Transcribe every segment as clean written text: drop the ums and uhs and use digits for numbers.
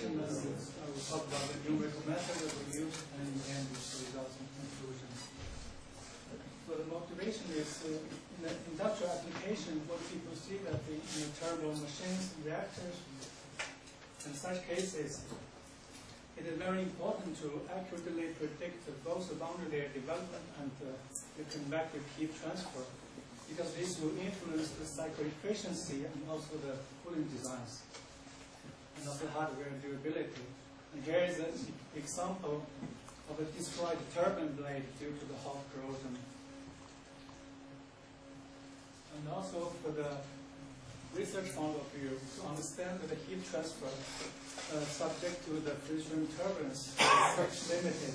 introduction, I will talk about the numerical method that we use, and in the end, this results in conclusions. So the motivation is in the industrial application, what people see that in the turbo machines, reactors, in such cases, it is very important to accurately predict both the boundary layer development and the convective heat transfer, because this will influence the cycle efficiency and also the cooling designs and also hardware durability. And here is an example of a destroyed turbine blade due to the hot corrosion. And also for the research point of view, to understand that the heat transfer subject to the free-stream turbulence is limited.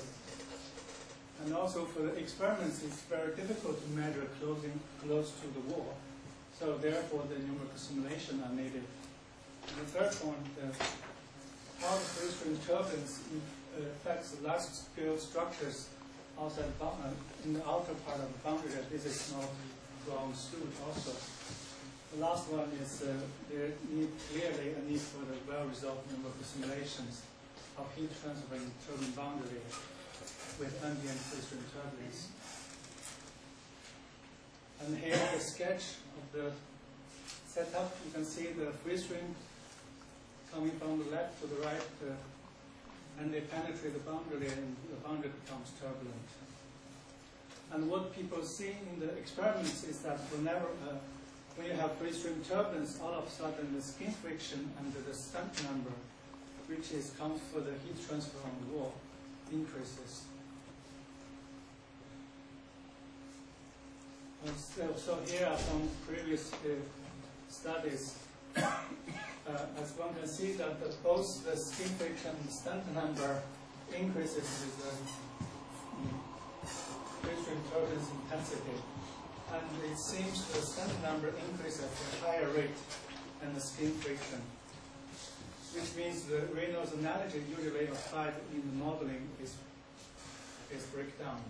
And also for the experiments, it's very difficult to measure close to the wall. So therefore, the numerical simulation are needed. And the third point, how the free-stream turbulence affects the large-scale structures outside in the outer part of the boundary. This is not well understood also. The last one is there clearly a need for the well-resolved numerical simulations of heat transfer in turbine boundary with ambient free-stream turbulence. And here the sketch of the setup. You can see the free-stream coming from the left to the right, and they penetrate the boundary, and the boundary becomes turbulent. And what people see in the experiments is that whenever when you have free-stream turbulence, all of a sudden the skin friction and the stamp number, which comes for the heat transfer on the wall, increases. So here are some previous studies. As one can see that both the skin friction and stamp number increases with the free-stream turbulence intensity. And it seems the stamp number increases at a higher rate than the skin friction, which means the Reynolds analogy usually applied in the modeling is breakdown.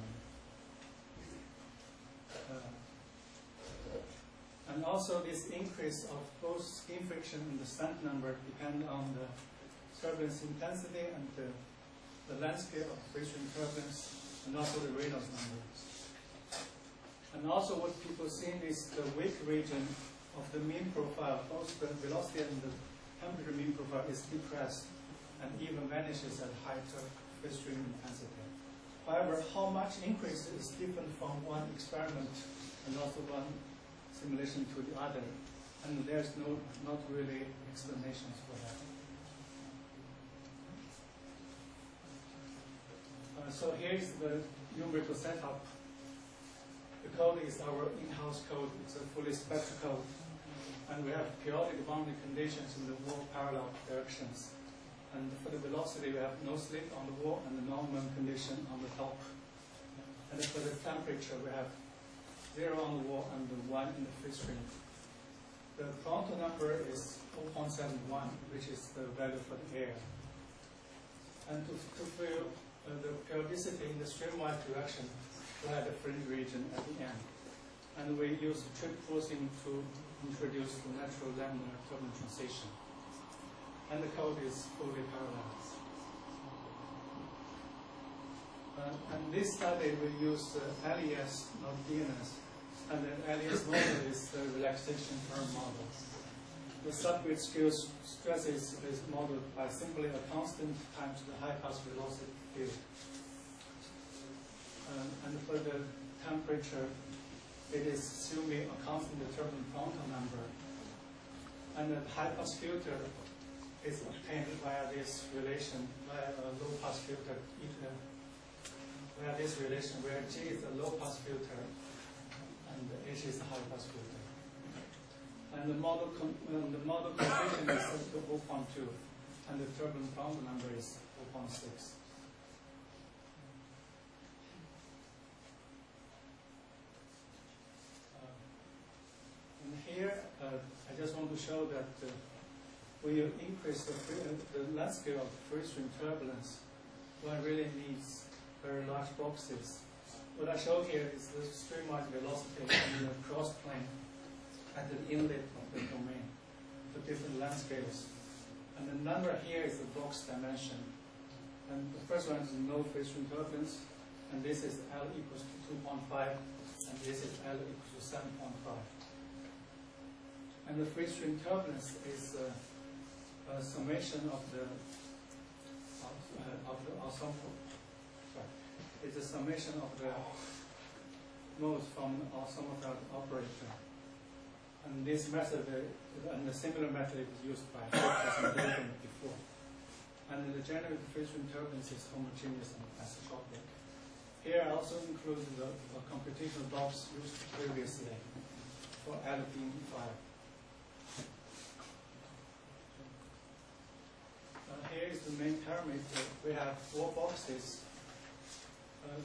And also this increase of both skin friction and the stamp number depend on the turbulence intensity and the landscape of free-stream turbulence, and also the Reynolds number. And also what people see is the weak region of the mean profile, both the velocity and the temperature mean profile is depressed and even vanishes at high free-stream intensity. However, how much increase is different from one experiment and also one simulation to the other, and there's not really explanations for that. So here's the numerical setup. The code is our in-house code. It's a fully spectral code, and we have periodic boundary conditions in the wall parallel directions. And for the velocity, we have no slip on the wall and the normal condition on the top. And for the temperature, we have 0 on the wall and the 1 in the free stream. The Pareto number is 0.71, which is the value for the air. And to fill the periodicity in the streamwise direction, we have the fringe region at the end. And we use trip forcing to introduce the natural laminar turbulent transition. And the code is fully parallel. And this study we use LES, not DNS. And the LES model is the relaxation term model. The subgrid scale stresses is modeled by simply a constant times the high pass velocity field. And for the temperature, it is assuming a constant turbulent Pareto number. And the high pass filter is obtained via this relation, via a low pass filter, via this relation where G is a low pass filter and H is the high pass filter. And the model coefficient is set to 0.2, and the turbulent Pareto number is 0.6. And here, I just want to show that when you increase the landscape of free-stream turbulence, one really needs very large boxes. What I show here is the streamwise velocity in the cross plane at the inlet of the domain for different landscapes. And the number here is the box dimension. And the first one is no free stream turbulence, and this is L equals to 2.5, and this is L equals to 7.5. And the free stream turbulence is a summation of the ensemble. It's a summation of the modes from the ensemble operator. And this method, and a similar method is used by Dagan before. And the generated free stream turbulence is homogeneous and isotropic. Here I also include the computational box used previously for L being 5. Here is the main parameter. We have 4 boxes.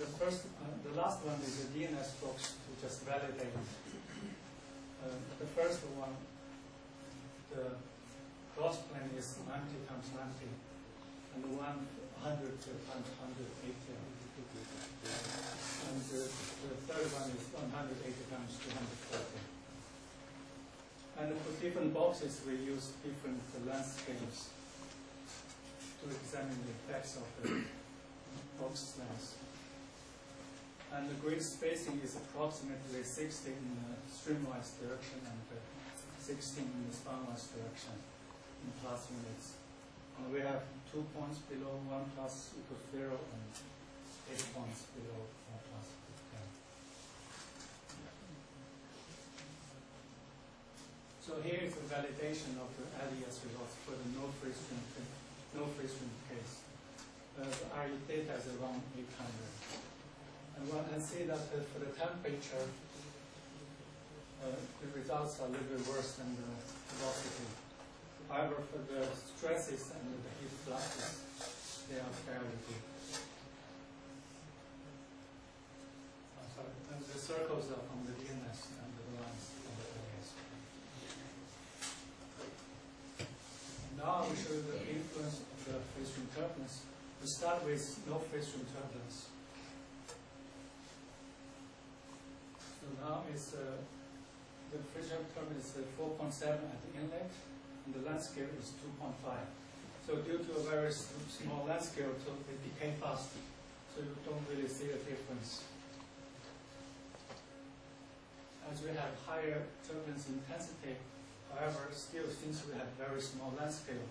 The last one is a DNS box to just validate. The first one, the cross plane is 90 times 90, and the 100 times 180. And the third one is 180 times 240. And for different boxes, we use different length scales to examine the effects of the box length. And the grid spacing is approximately 60 in the streamwise direction and 16 in the spanwise direction in plus units. And we have 2 points below 1 plus equals 0 and 8 points below 1 plus equals 10. So here is the validation of the LES results for the no free stream case. The RE data is around 800. And one can see that for the temperature, the results are a little bit worse than the velocity. However, for the stresses and the heat fluxes, they are fairly good. And the circles are from the DNS and the lines from the LES. Now we show the influence of the free stream turbulence. We start with no free stream turbulence. So now it's the free stream turbulence is 4.7 at the inlet, and the length scale is 2.5. So due to a very small length scale, it decay fast. So you don't really see a difference. As we have higher turbulence intensity, however, still since we have very small length scale,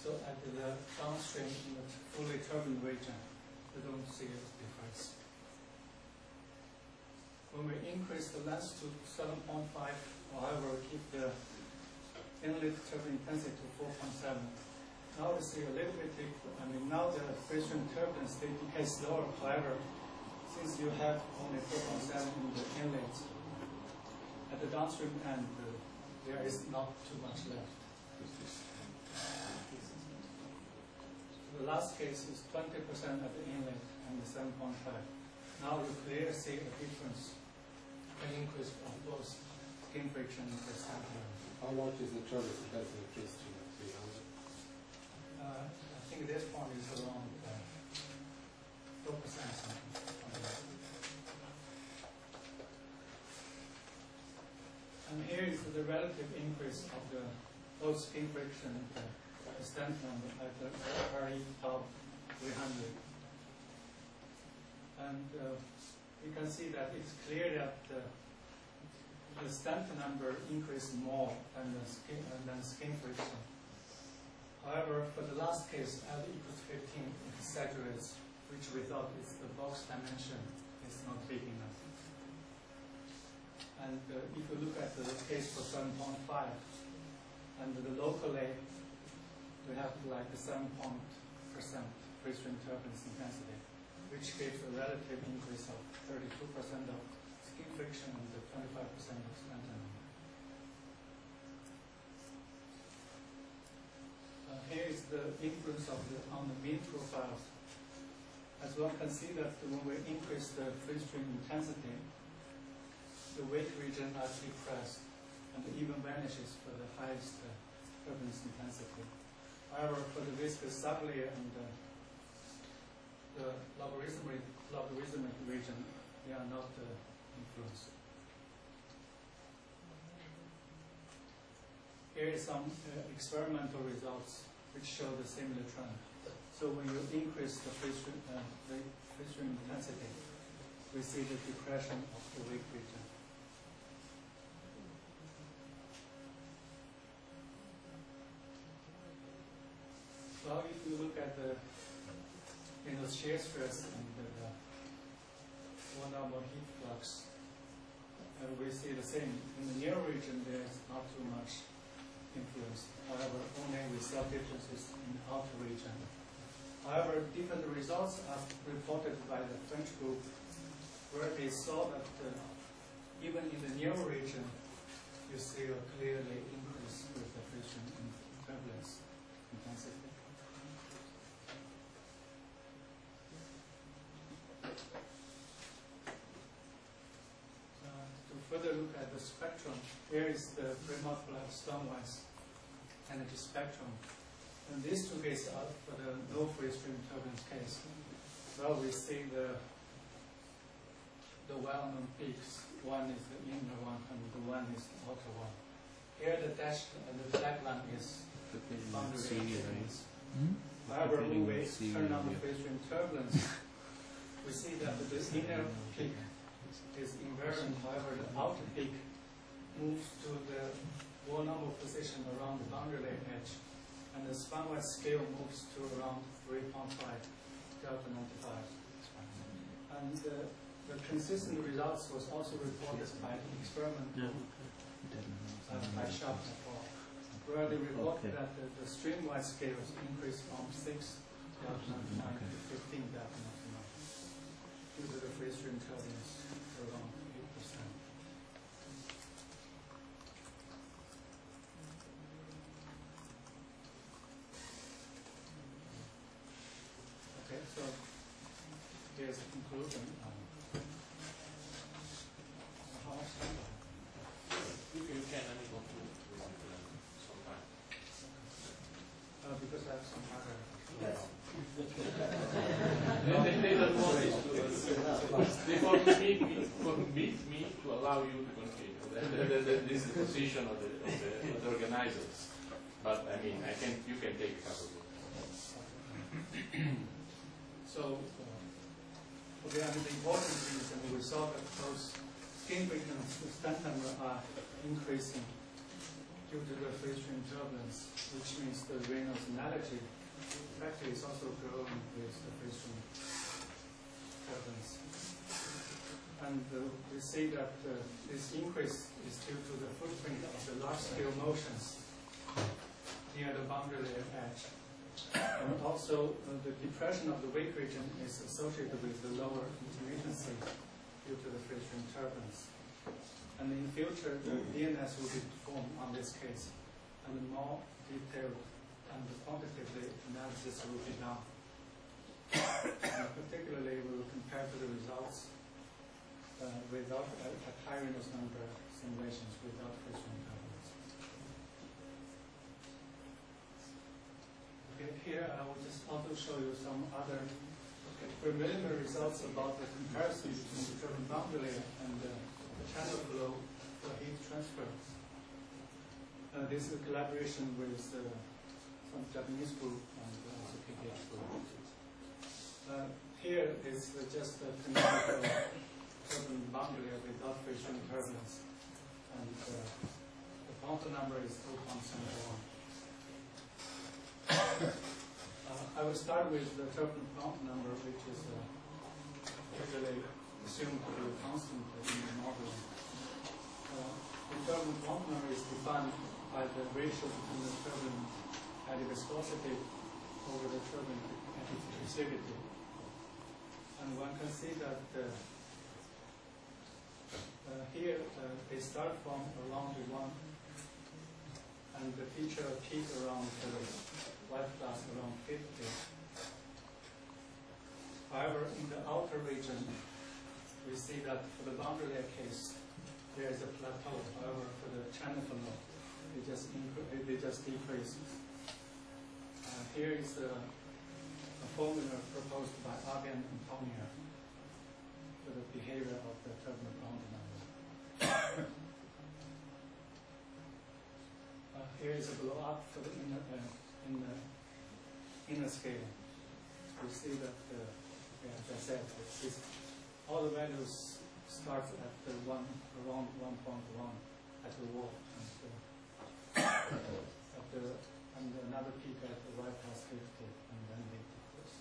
so at the downstream in the fully turbulent region, we don't see a difference. When we increase the length to 7.5, however, we keep the inlet turbulent intensity to 4.7. Now we see a little bit different. Now the free stream turbulence they decay slower. However, since you have only 4.7 in the inlet, at the downstream end, there is not too much left. The last case is 20% at the inlet and the 7.5. Now you clearly see a difference, an increase of both skin friction and the sampling. How much is the turbulence compared to the free stream at 300? I think this point is around 4% something. And here is the relative increase of the both skin friction and the stent number at the RE top 300. And you can see that it's clear that the stent number increased more than the skin friction. However, for the last case, L equals 15, it exaggerates, which we thought is the box dimension is not big enough. And if you look at the case for 7.5, and the locally, we have like a 7% free stream turbulence intensity, which gives a relative increase of 32% of skin friction and 25% of stent number. Here is the influence of on the mean profiles. As one can see that when we increase the free stream intensity, the wake region are depressed and even vanishes for the highest turbulence intensity. However, for the viscous sublayer and the logarithmic region, they are not influenced. Here is some experimental results which show the similar trend. So when you increase the free stream intensity, we see the depression of the wake region. Well, if you look at the shear stress and the one-normal heat flux, we see the same. In the near region, there is not too much influence. However, only we saw differences in the outer region. However, different results are reported by the French group, where they saw that even in the near region, you see a clearly increase with the free stream turbulence intensity. Further look at the spectrum, here is the Fremont-Stormwise energy spectrum. And these two cases are for the low free stream turbulence case. Well, we see the well-known peaks. One is the inner one, and the one is the outer one. Here the dashed and the black line is boundary experience. However, when we turn on the free stream turbulence, we see that the inner peak is invariant. However, the outer peak moves to the more normal position around the boundary layer edge, and the span-wide scale moves to around 3.5 delta 95. And the consistent results was also reported by the experiment by Sharp et al., where they reported that the stream-wide scales increased from 6 delta 99 to 15 delta 99 due to the free stream turbulence around 8%. Okay, so here's the conclusion. How much time? If you can, I need to some time. Because I have some other. Yes. They don't want they forbid me to allow you to continue. This is the position of the organizers. But I mean, you can take a couple of minutes. So, okay, I mean, the important thing is that we saw that those skin weakness are increasing due to the free stream turbulence, which means the Reynolds analogy factor is also growing with the free stream turbulence. And we see that this increase is due to the footprint of the large-scale motions near the boundary layer edge. And also, the depression of the wake region is associated with the lower intermittency due to the free stream turbulence. And in future, the DNS will be performed on this case, and the more detailed and quantitative analysis will be done. And particularly, we will compare to the results without at high Reynolds number simulations without free stream turbulence. Okay, here I will just also show you some other preliminary results about the comparison between the turbulent boundary layer and the channel flow for heat transfer. This is a collaboration with some Japanese group and also KPH group. Here is just a canonical turbulent boundary layer without free stream turbulence, and the Poynter number is 0.71. I will start with the turbulent Poynter number, which is usually assumed to be constant in the model. The turbulent Poynter number is defined by the ratio between the turbulent eddy viscosity over the turbulent eddy diffusivity. And one can see that here they start from around 1 and the feature peak around the white class around 50. However, in the outer region, we see that for the boundary layer case, there is a plateau. However, for the channel flow, they just decrease. Here is a formula proposed by Abian and Tomier for the behavior of the turbulent boundary number. Here is a blow up for the in the inner scaling, we see that, as I said, all the values start at the around 1.1 at the wall, and another peak at the y plus 50, and then they decrease.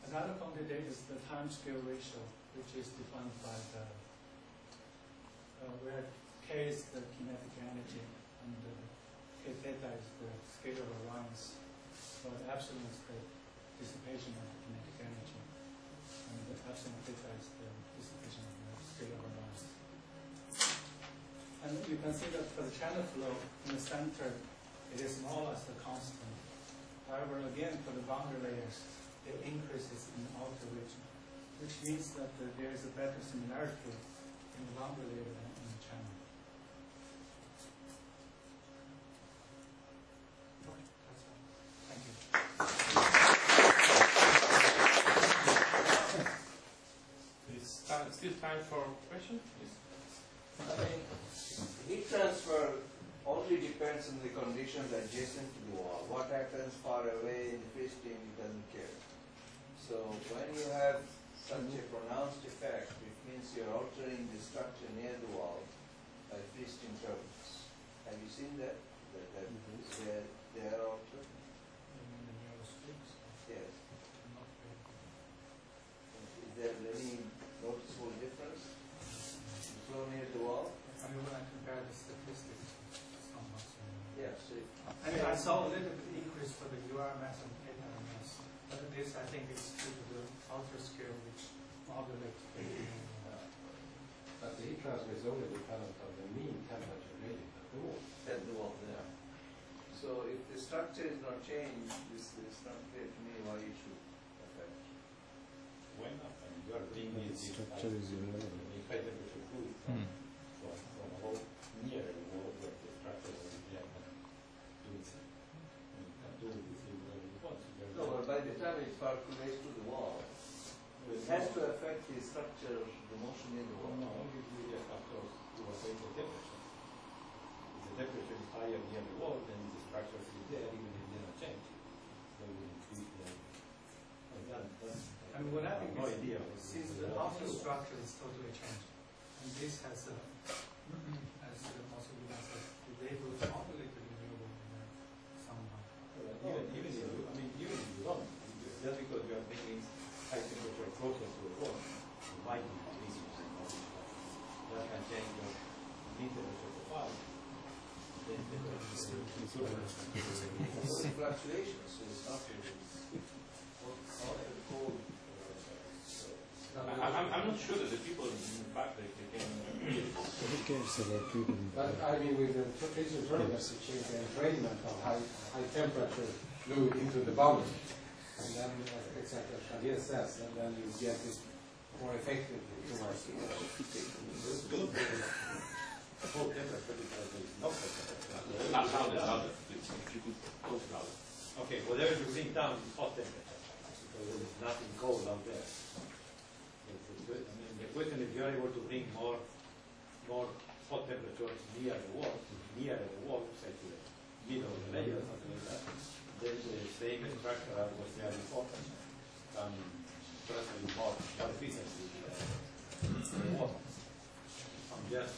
Another candidate is the time scale ratio, which is defined by the where k is the kinetic energy and k theta is the scalar variance, but epsilon is the dissipation of the kinetic energy, and the epsilon theta is the dissipation of the scalar variance. And you can see that for the channel flow in the center, it is more or less a constant. However, again, for the boundary layers, it increases in the outer region, which means that there is a better similarity in the boundary layer than in the channel. Okay, that's all. Thank you. Still time for question? Yes. I mean, heat transfer only depends on the conditions adjacent to the wall. What happens far away in the free stream, it doesn't care. So when you have such a pronounced effect, it means you're altering the structure near the wall by free stream turbulence. Have you seen that? They are altered? Yes. Is there any noticeable difference in flow near the wall? I mean, when I compare the statistics, it's somewhat similar. Yes. I mean, I saw a little bit increase for the URMS and KRMS, but this I think is due to the outer scale which modulates the But the heat transfer is only dependent on the mean temperature gradient at the wall. At the wall, yeah. So if the structure is not changed, this is not clear to me why it should affect. Why not? I mean, you are bringing the Structure is irrelevant. high temperature fluid from a hole near the wall where the structure is reacting to itself. You can do with it whatever you want. No, but by the time it percolates to the wall, it has to affect the structure, the motion in the wall. No, only if you just after you are saying the temperature. If the temperature is higher near the wall, then the structure is there even if they don't change. So we increase the And what happened no is, idea. since the outer structure is totally changed, and this has as also you said, is able to modulate the renewable somehow. Even if you, I mean, even if you don't, just because you are bringing high temperature closer to the wall, you might be increasing that can change your mean temperature profile. Then So the fluctuations, so it's not really hot and cold. I'm not sure that the people, in fact, they can read it. Who cares about people? But I mean, with the rotation turbulence, you change the entrainment of high temperature fluid into the bubble. And then, exactly as Javier says, and then you get it more effectively towards the wall. whole temperature because there is no temperature. Louder, please. If you could talk louder. Okay, whatever you bring down is hot temperature because there is nothing cold out there. I mean, the question is, if you are able to bring more hot temperature near the wall, say to the middle of the layer, something like that, then the same structure that was there before can transfer more efficiently to the water. I'm just